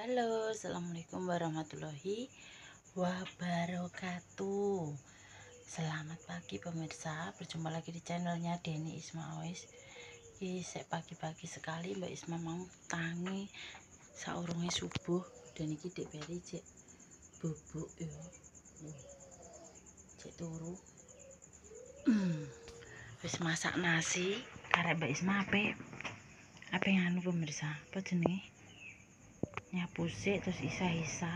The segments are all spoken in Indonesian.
Halo, assalamualaikum warahmatullahi wabarakatuh. Selamat pagi pemirsa, berjumpa lagi di channelnya Deni Isma Awis. Saya pagi-pagi sekali Mbak Isma mau tangi saurunge subuh dan iki dek beri cek bubuk yo. Cek turu. Wis masak nasi karek Mbak Isma apa yang anu pemirsa, apa jenenge? Nyapu sik terus isa-isa.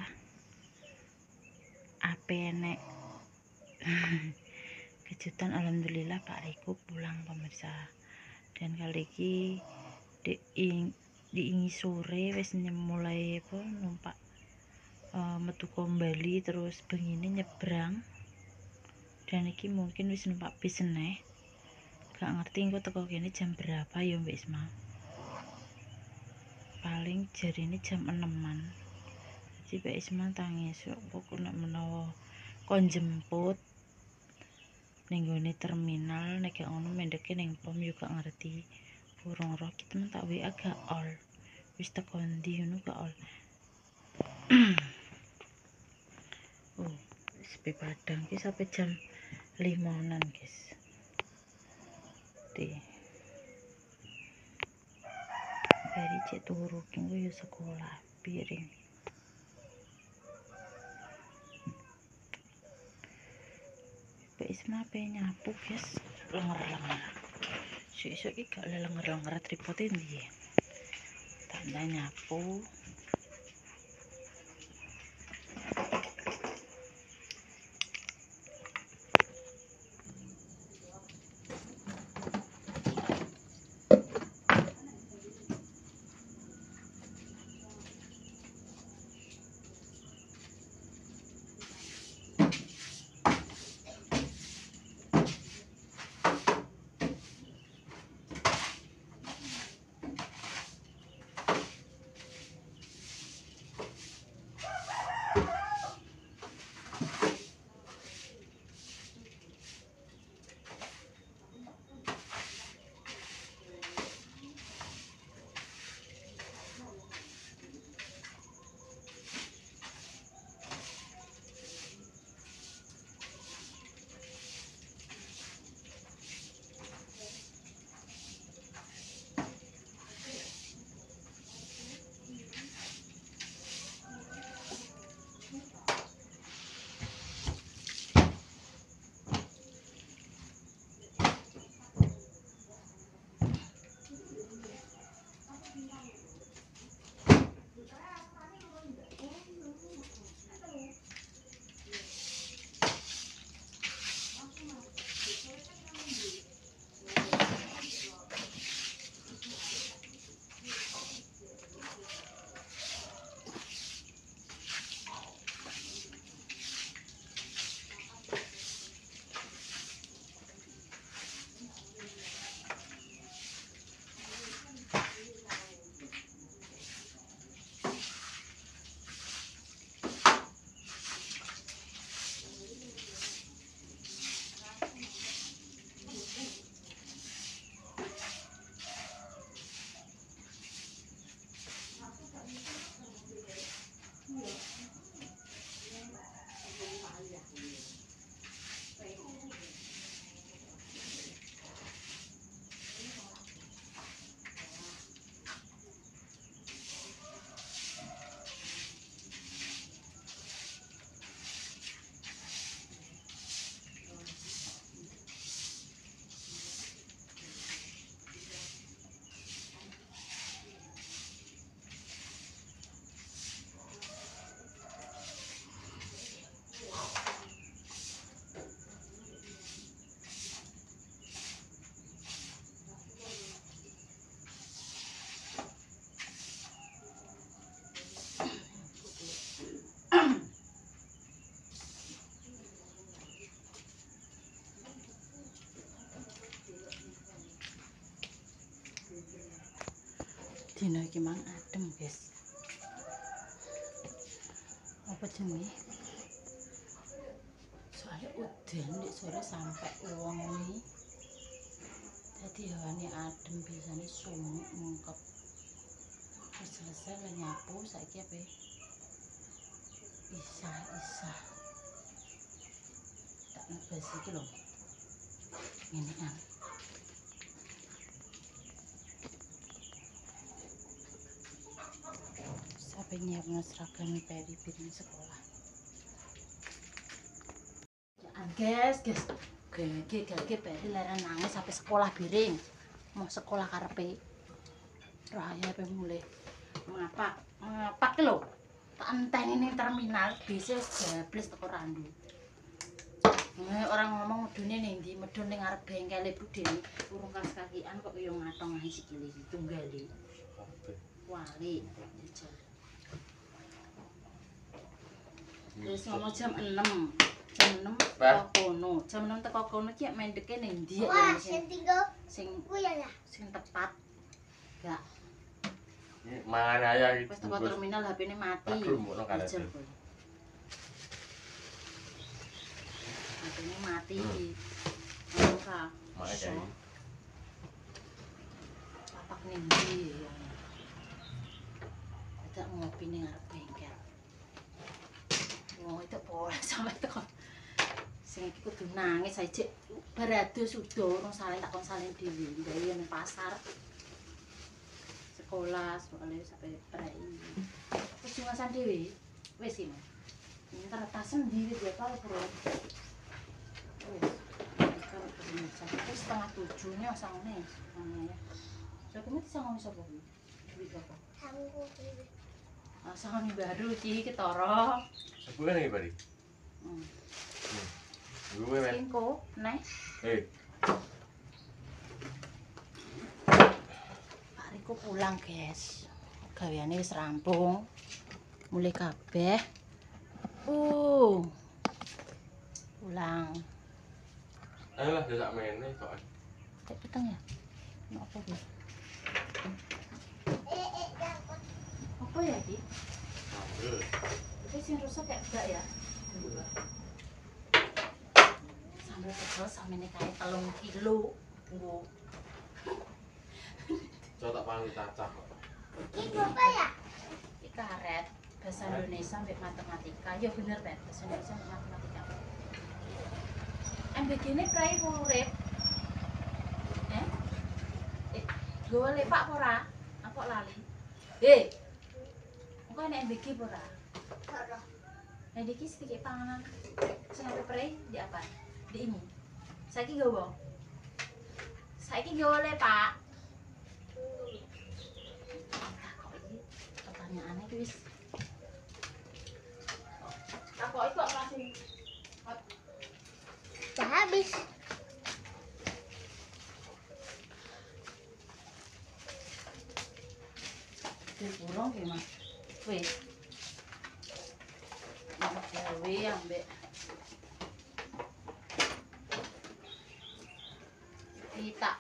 Apa enek kejutan, alhamdulillah Pak Riko pulang pemirsa. Dan kali ini diingi sore wis mulai apa numpak metu kembali terus begini nyebrang. Dan iki mungkin wis numpak bis neh. Gak ngerti engko teko kene jam berapa ya Mbak Isma. Paling jarine jam 6-an. Jadi Mbak Isma tangi esuk kok nek menawa kon jemput ning gone terminal, nek gak ngono mendeke ning pom yo gak ngerti. Urung roh ki temen tak WA gak ol. Wis teko ndi ngono gak ol. SP Padang ki sampai jam 5-an, guys. Dari cek turu ki yo sekolah piring. Mbak Isma nyapu, guys. Lenger-lenger. Sik-sik iki gak lenger-lenger tripote ndi. Tak nyapu. Dino iki mang adem, guys. Apa jenenge? Soalnya udan di sore sampai wengi. Jadi hawane adem, biasanya sumuk mengkep. Terus selesai. Saya lah nyapu saiki apa? Isa. Tak ngebas iki lho. Ngene kan. Sampai nyiapno seragam peri piring sekolah. Guys, gege peri leren nangis sampai sekolah biring. Mau sekolah karepe. Raya pe mulai. Ngapak lho. Tak enteni ning terminal bis jebles teko randu. Orang ngomong medune ning ndi, medun ning arep bengkel Ibu Dewi. Urung kakian kok yo ngatong ae sikile iki tunggale. Wali. Wis ngomong jam 6. Jam 6 teko kono. Jam 6 teko kono ki mendeke ning ndi ya sing tepat. Gak. Mangan aja iki. Wis teko terminal HP-ne mati. HP-ne mati. Ora. Makane iki. Papak ning ndi ya. Ada ngopi ning arep bengkel. Wong itu pola sampe teko. Sing iki kudu nangis ae cek berado sudo urung salin tak kon salin dhewe gawe ning pasar. Sekolah soalnya sampai prei. Wis ngasan dhewe. Wis iki. Entar tas sendiri dia kalau bro. Wis setengah 7 nya sangune. Ya. Sakmu disangoni sapa kuwi? Duit apa? Sangku kuwi. Ah sangoni baru iki ketara. Sebulan iki, Bari. Gue men. Singko, nek. Pak Riko pulang, guys. Gaweane wis rampung. Mulai kabeh. Pulang. Ayolah desak mene kok. Cek peteng ya? Apa iki? Apa ya, Dik? Sambel. Tapi sing rusak kayak enggak ya? Sambal tebel samene kae 3 kilo. Nggo. Coba tak panggil cacah kok. Iki apa ya? Iki karet bahasa Indonesia mbek matematika. Ya bener, Ben. Bahasa Indonesia mbek matematika. MBG ini prai urip. Gowo lepak apa ora? Aku lali. Engko enek MBG apa ora? Ora. MBG sedikit panganan. Sing ape prai di apa? Di ini. Saiki gowo. Saiki gowo lepak. Kok iki pertanyaane iki wis. Kok itu masih Udah habis. Dikurung ya, Mas. Wis. Nek gawe ambek kita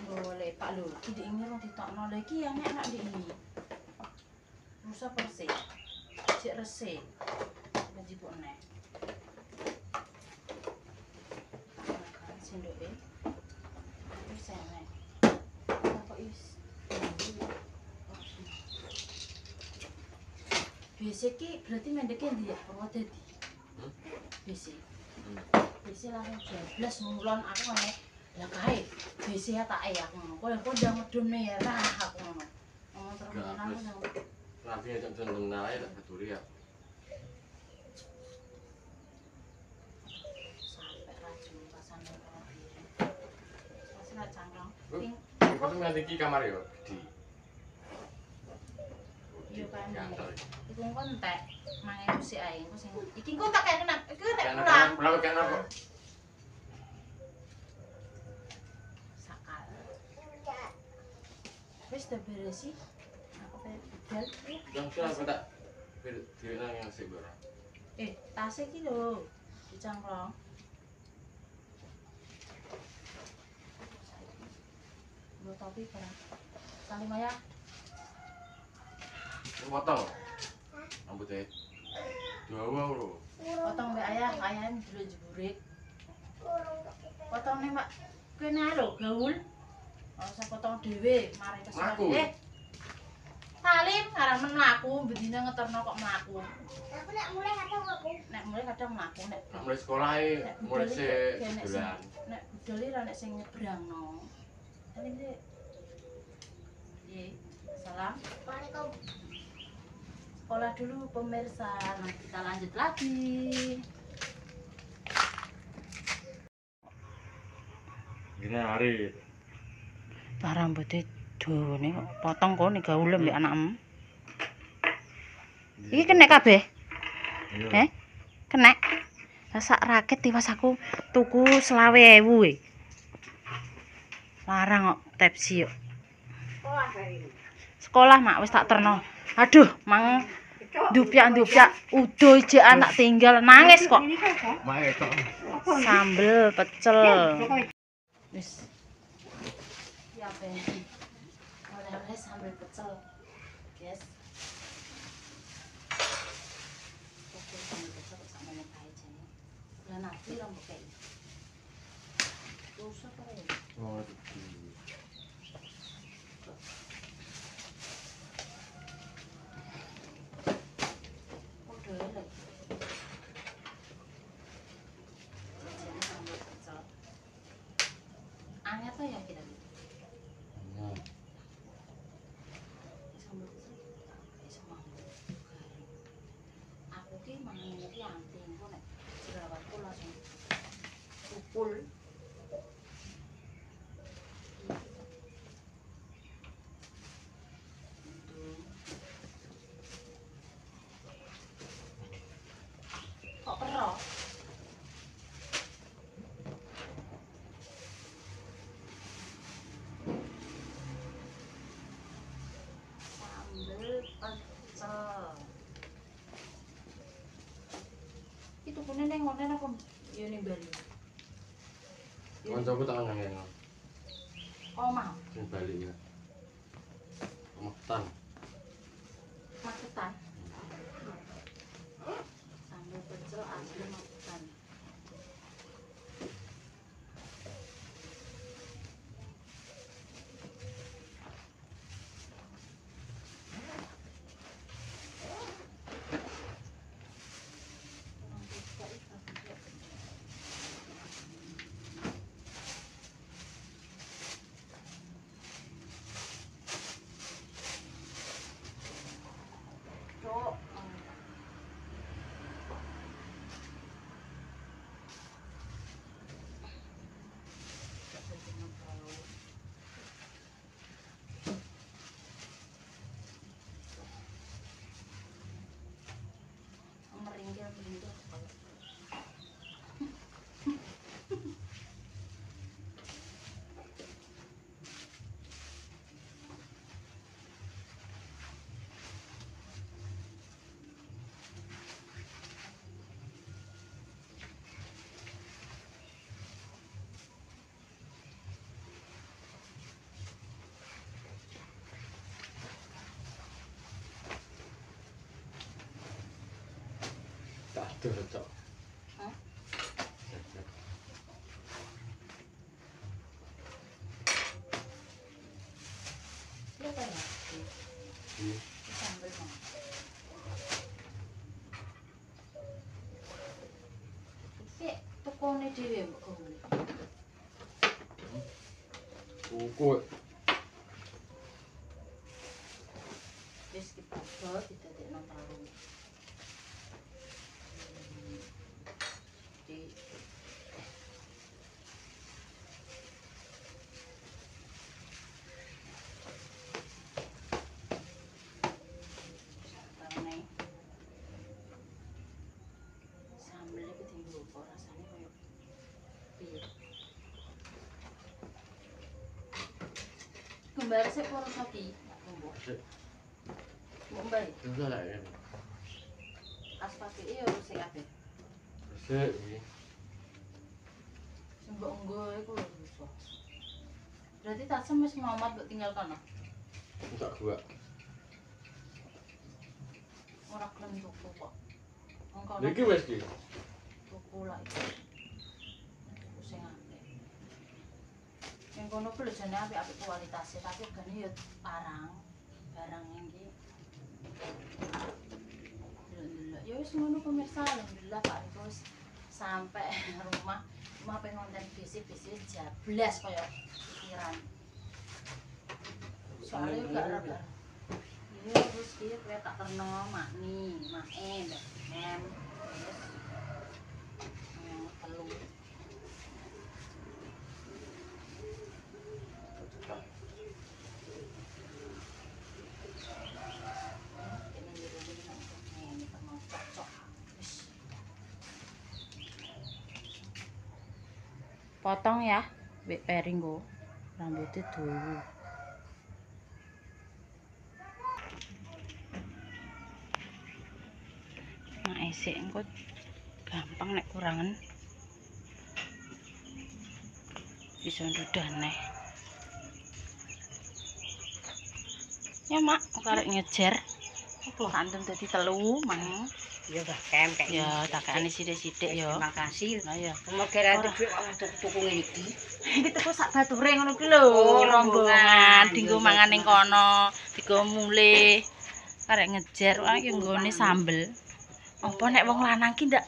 boleh Pak lho, iki di ini rong ditokno lho iki enak di ini. Musa persik. Cek resik. Njipuk nek. Sendoke. Wis enak. Kok is. BC ki berarti mendeke ndi ya? Apa dadi? BC. BC langsung jeblas mulon aku ngene. Lah kae BC atake aku ngono. Kok ndang medun merah aku ngono. Ngomong terus aku nang. Nanti ngajak cenderung ae tak keturi ya. Sampai racun pasane karo diri. Masih nak cangkrong. Ping. Kok nganti iki kamar yo gede. Iya kan. Iku engko entek 5.000 sik ae. Engko sing iki engko tak kena. Iku nek pulang. Pulang kan apa? Sakal. Wis beres sih. Aku pedal. Yang sudah tak dhewe nang yang sik ora. Tas iki lho. Dicangklong. Nggo topi ora. Kali Maya. Potong. Rambutnya. Dawa lho. Potong mbek ayah, ayah dulu jeburik. Potong nih, Mbak. Kene lho gaul. Ora usah potong dhewe, mari kesana. Aku. Salim arep mlaku bedine ngeterno kok mlaku. Aku nek mulai kadang aku. Nek mulai kadang mlaku nek Mulai sekolah mulai sik nek bulan. nek budal ra nek sing nyebrangno. Salim sik. Ye, salam. Waalaikum. Sekolah dulu pemirsa, nanti kita lanjut lagi. Ini hari. Rambutnya dawane potong kok nek gaulem mbek anakmu. Iki kena kabeh? Iya. Kena. Sak raket tiwas aku tuku 20.000 e. Larang kok tepsi yo. Sekolah mak wis tak terno. Aduh, mang ndupyak-ndupyak udo ije anak tinggal nangis kok. Mae tok. Sambel pecel. Wis. Ya ben. Oleh-oleh sambel pecel. Yes. Oke, sambel pecel kok sakmene kae jane. Lah nanti ra mbok kei. Rusak ora ya? Oh, Udah elek. Jane sambel pecel. Anget to ya kita. Sambel pecel. Iso mampu. Aku ki mangan iki anti engko nek jerawatku langsung kupul. Kok kerok? Sambel pecel. Itu kene ning ngene apa yo ning Bali. kancaku tak ngene. Omah, Sing bali ya. Metan. Magetan. Sambel pecel asli Magetan. Cuk. Meringkil-meringkil. Tak atur tok. Hah? Siapa ya? Ini Sambel Bang. Iki tukone dhewe mbok gawe. kuku. Wis dipadha didadekno tahu. Di Sambel iki dienggo apa rasane koyo piye? Kembar sik para sapi. Sik. Mbak, Sudah lah ya. aspake yo sik kabeh. Sik iki. Sing mbok nggo iku lho susah. Berarti tak semes Muhammad mbok tinggal kono. Tak gua. Ora gelem tuku kok. Wong kono Niki wis iki. tuku lah iki. Tuku sing apik. Yang kono ku lho jane apik-apik kualitasnya, tapi regane yo barang. Barang iki Ya wis ngono pemirsa, alhamdulillah Pak Riko sampai rumah pengen konten bisnis jablas kaya pikiran. Soalnya gak rada. Iya terus iki kowe tak terno makni, maen, em. Terus telu. Potong ya, mbek piring go. Rambutnya dawa. Nah, esek engko gampang nek kurangan. Bisa ndudah neh. Ya, Mak, karek ngejer. Apa antum dadi telu, Mang. Ya dah kayak Ya, takane sithik-sithik ya. Terima kasih. Lah ya. Semoga rada dhuwit tuku ngene iki. Iki tuku sak bature ngono ki lho, Oh, rombongan, rombongan. dienggo Iya, mangan iya, ning kono, dienggo mulih. Karek ngejer wae yo nggone sambel. Apa nek wong lanang ki ndak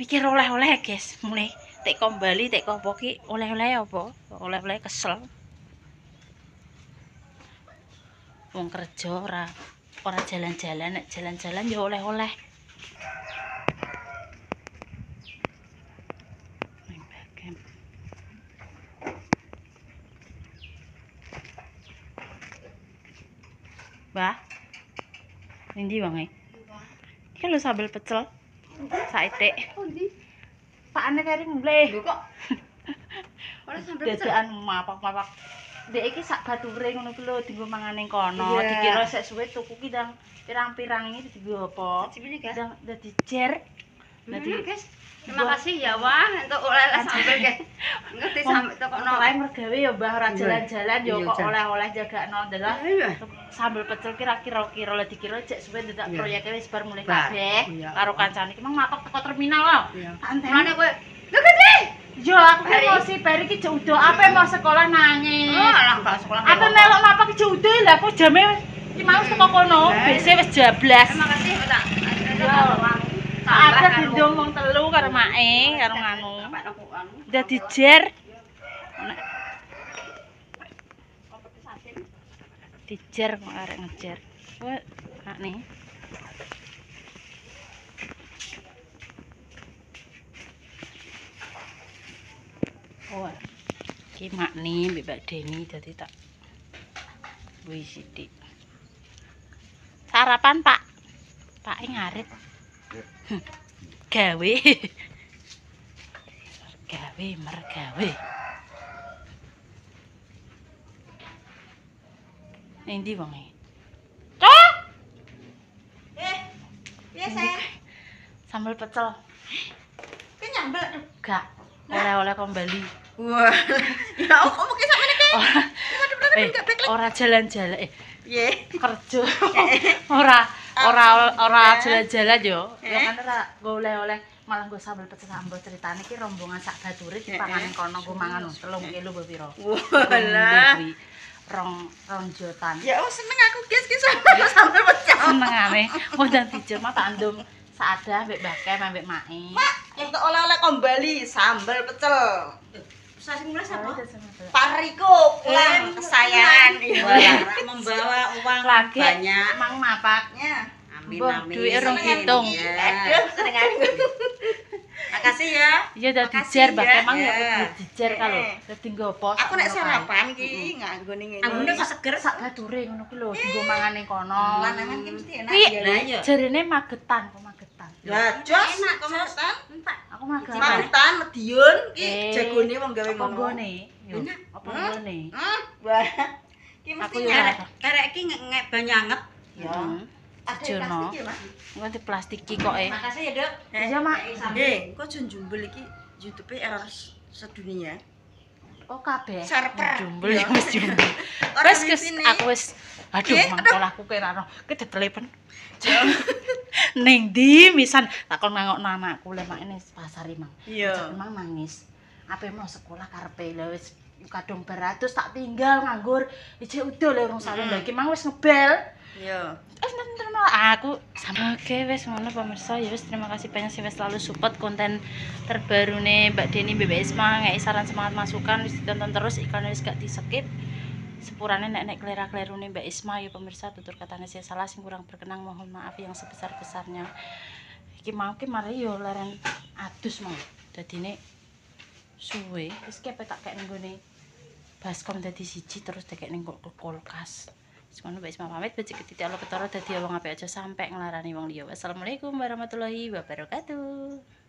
mikir oleh-oleh, guys. Mulih teko Bali, teko apa ki oleh-oleh apa? Oleh-oleh kesel. Wong kerja ora jalan-jalan, nek jalan-jalan ya oleh-oleh. Ning bakem. Mbah. Ning ndi wonge? Iki lho sambel pecel. Saithik. Pundi? Pakane kari mulih. Lho kok ora sampe pecel. Dadakan mapak-mapak. Dek iki sak bature ngono ki lho dienggo mangan ning kono. Iya. Dikira sek suwe tuku ki ndang pirang-pirang iki dienggo apa? Cipine, guys. Ndang dadi jer. Dadi Guys. Terima kasih ya Wah untuk oleh-oleh sambel guys. Ngerti sampe tokno. Wae mergawe ya Mbah ora Iya. jalan-jalan ya Iya, kok Jan. oleh-oleh jagakno ndelok. Iya. Sambel pecel kira-kira lah dikira cek suwe dadak Iya. proyeke wis bar mulih Bar. kabeh Iya. karo kancane iki mang matok teko terminal lho. Iya. Antene. Mulane kowe lho gede. Yo aku ki Bari. mau si bari ki judo ape mau sekolah nangis. Oh, alah mbak sekolah. Apa melok mapak ki judo lha kok jame ki mau teko kono, bese wis jablas. Terima kasih tak. Ada dindong wong telu karo mae karo nganu. Dadi jer. Dijer kok arek ngejer. Kowe nih. Oh, iki makni mbek Mbak Deni dadi tak wis sithik. Sarapan, Pak. Pak ngarit. Gawe. Mergawe. Endi wonge? Cok! Piye saya? Sambal pecel. Ki nyambel. Gak. Oleh-oleh kembali. Wah. Ya kok mungkin sampe iki. Ora jalan-jalan. Piye? Kerja. Ora jalan-jalan yo. Ya kan ora goleh-oleh malah nggo sambal pecel sambal ceritane ki rombongan sak bature dipangan ning kono nggo mangan 3 kilo mbok pira. Walah. Rong jotan. Ya seneng aku guys ki sambel pecel. Senengane wonten dijer mah tak ndum sadah mbek Mbak Kem ambek Mae. Mak, untuk oleh-oleh kembali sambal pecel. Sasi mulai sama. Pak Riko pulang kesayangan. Membawa uang Lagi banyak. mang mapaknya. Amin Mbah, amin. duit rong hitung. Aduh, senengan. Makasih ya. Iya dadi Makasih jer Mbak ya. Kem mang ya Ya. dijer kalau dadi nggopo. Aku nek sarapan iki nganggo ning ngene. Ambune kok seger sak bature ngono ku lho dienggo mangan ning kono. Lanangan ki mesti enak Kuwi ya. Lah iya. jarene magetan kok magetan. Lah jos enak kok magetan. Aku magetan. Magetan Medion ki jagone wong gawe Apa ngono. nggone? Yo. Enak. Apa nggone? Wah. Ki mesti Aku yo nyarek. ora. Karek iki ngek banyanget. Ya. Ada Jono. plastik ya, Mas? Nganti plastiki kok Makasih ya, Dok. Iya, Mak. Kok jumbel iki YouTube error sedunia. Oh kabeh. Server. Jumbel Iya. ya wis jumbel. Orang Wis Gus, sini. aku wis aduh Nggih, mangkolahku kira ora. Ki ditelepen. Ning ndi misan takon ngangokno anakku le mak ini pasar Mang. Iya. Emang nangis. Ape mau sekolah karepe lho wis kadung beratus tak tinggal nganggur. Ijek udah le urung sawen lho iki mang wis ngebel. Iya. Terima aku sama oke wes ngono pemirsa ya wes terima kasih banyak sih wes selalu support konten terbaru nih Mbak Deni Mbak Isma ngei saran semangat masukan wis ditonton terus iklan wis gak di skip sepurane nek klera-kleru nih Mbak Isma ya pemirsa tutur katanya saya salah sing kurang berkenan mohon maaf yang sebesar-besarnya iki mau ki mari yo leren adus mau dadine suwe wis kepe tak kek ning gone baskom dadi siji terus dekek ning kulkas. Semono Mbak Isma pamit becik titik alo ketara dadi wong apik aja sampe nglarani wong liya. Wassalamualaikum warahmatullahi wabarakatuh.